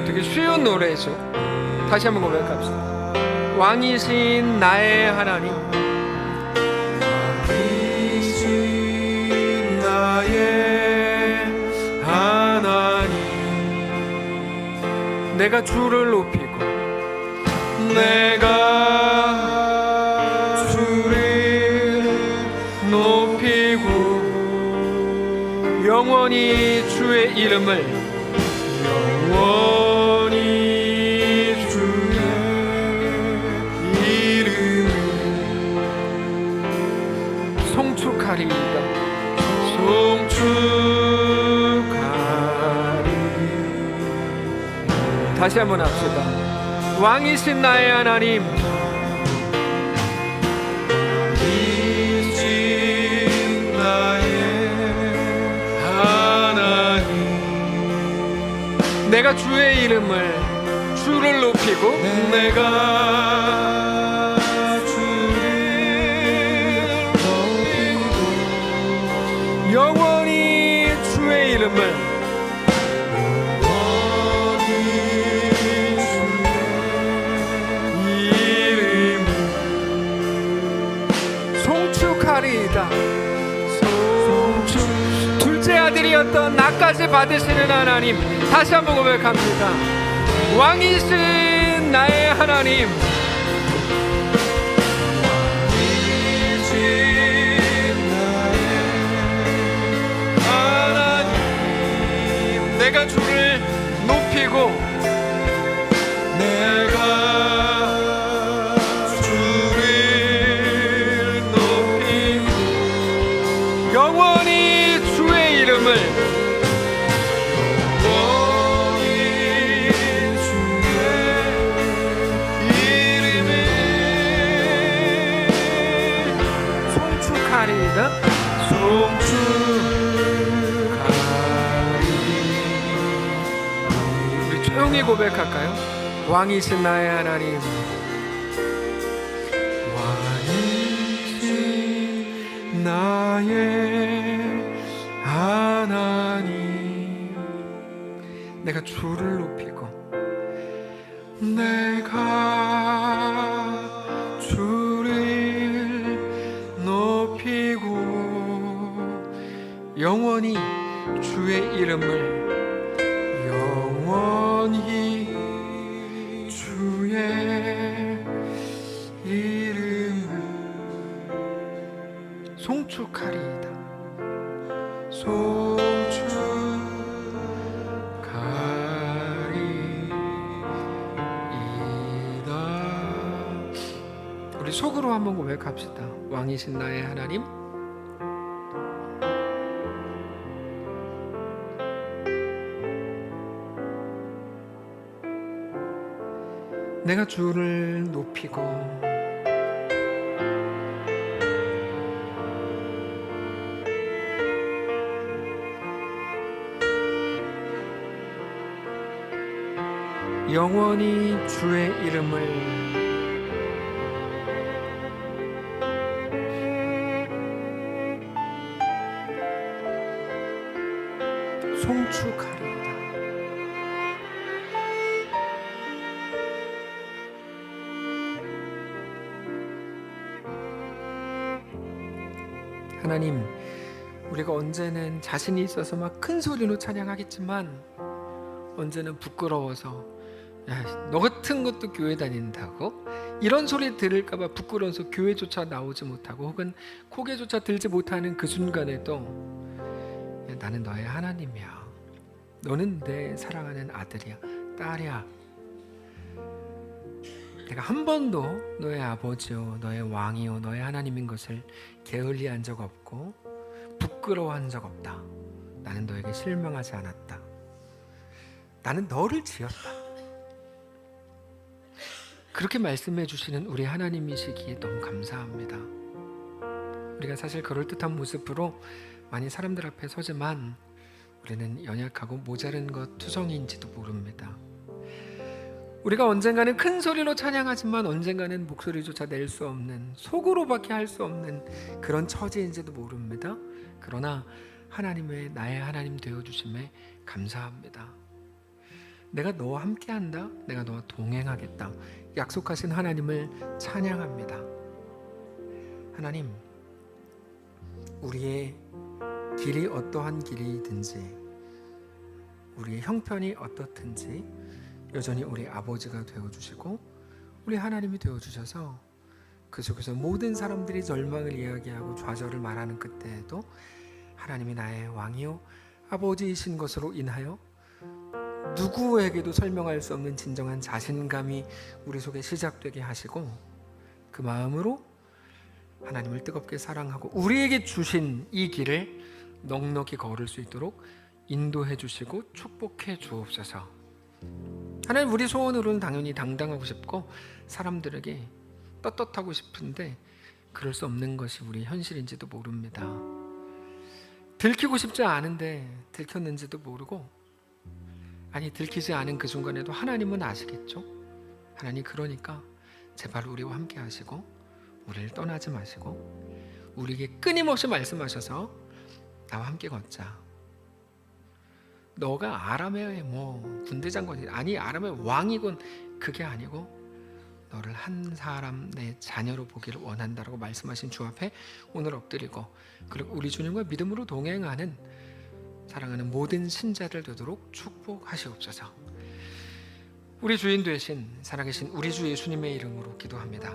되게 쉬운 노래죠. 다시 한번 고백합시다. 왕이신 나의 하나님, 왕이신 나의 하나님, 내가 주를 높이고 내가 주를 높이고 영원히 주의 이름을 송축하리이다. 다시 한번 합시다. 왕이신 나의 하나님, 왕이신 나의 하나님, 내가 주의 이름을 주를 높이고 내가 주를 높이고 영원히 주의 이름을 송축하리이다. 둘째 아들이었던 나까지 받으시는 하나님, 다시 한번 고백합니다. 왕이신 나의 하나님, 왕이신 나의 하나님, 내가 주를 높이고 내가 주를 높이고 영원히 주의 이름을 송축하리이다. 우리 조용히 고백할까요? 왕이신 나의 하나님, 왕이신 나의 하나님, 내가 주를 높이고 내가 주를 높이고 영원히 주의 이름을 영원히 주의 이름을 송축하리이다. 송축하리이다. 우리 속으로 한번 고백합시다. 왕이신 나의 하나님, 내가 주를 높이고 영원히 주의 이름을 송축하리이다. 하나님, 우리가 언제는 자신이 있어서 막 큰 소리로 찬양하겠지만 언제는 부끄러워서 야, 너 같은 것도 교회 다닌다고? 이런 소리 들을까봐 부끄러워서 교회조차 나오지 못하고 혹은 고개조차 들지 못하는 그 순간에도 야, 나는 너의 하나님이야. 너는 내 사랑하는 아들이야, 딸이야. 내가 한 번도 너의 아버지요, 너의 왕이요, 너의 하나님인 것을 게을리한 적 없고 부끄러워한 적 없다. 나는 너에게 실망하지 않았다. 나는 너를 지었다. 그렇게 말씀해 주시는 우리 하나님이시기에 너무 감사합니다. 우리가 사실 그럴듯한 모습으로 많이 사람들 앞에 서지만 우리는 연약하고 모자른 것 투성이인지도 모릅니다. 우리가 언젠가는 큰 소리로 찬양하지만 언젠가는 목소리조차 낼 수 없는, 속으로밖에 할 수 없는 그런 처지인지도 모릅니다. 그러나 하나님의 나의 하나님 되어주심에 감사합니다. 내가 너와 함께한다, 내가 너와 동행하겠다 약속하신 하나님을 찬양합니다. 하나님, 우리의 길이 어떠한 길이든지 우리의 형편이 어떻든지 여전히 우리 아버지가 되어주시고 우리 하나님이 되어주셔서 그 속에서 모든 사람들이 절망을 이야기하고 좌절을 말하는 그때에도 하나님이 나의 왕이요 아버지이신 것으로 인하여 누구에게도 설명할 수 없는 진정한 자신감이 우리 속에 시작되게 하시고 그 마음으로 하나님을 뜨겁게 사랑하고 우리에게 주신 이 길을 넉넉히 걸을 수 있도록 인도해 주시고 축복해 주옵소서. 하나님, 우리 소원으로는 당연히 당당하고 싶고 사람들에게 떳떳하고 싶은데 그럴 수 없는 것이 우리 현실인지도 모릅니다. 들키고 싶지 않은데 들켰는지도 모르고, 아니 들키지 않은 그 순간에도 하나님은 아시겠죠? 하나님, 그러니까 제발 우리와 함께 하시고 우리를 떠나지 마시고 우리에게 끊임없이 말씀하셔서 나와 함께 걷자. 너가 아람의 군대 장관이 아니 아람의 왕이군, 그게 아니고 너를 한 사람 내 자녀로 보기를 원한다라고 말씀하신 주 앞에 오늘 엎드리고, 그리고 우리 주님과 믿음으로 동행하는 사랑하는 모든 신자들 되도록 축복하시옵소서. 우리 주인 되신 살아계신 우리 주 예수님의 이름으로 기도합니다.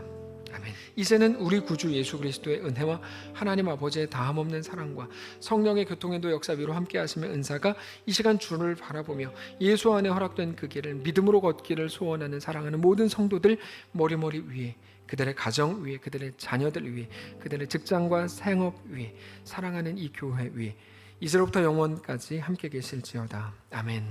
아멘. 이제는 우리 구주 예수 그리스도의 은혜와 하나님 아버지의 다함없는 사랑과 성령의 교통인도 역사 위로 함께 하시며 은사가 이 시간 주를 바라보며 예수 안에 허락된 그 길을 믿음으로 걷기를 소원하는 사랑하는 모든 성도들 머리머리 위에, 그들의 가정 위에, 그들의 자녀들 위에, 그들의 직장과 생업 위에, 사랑하는 이 교회 위에 이제로부터 영원까지 함께 계실지어다. 아멘.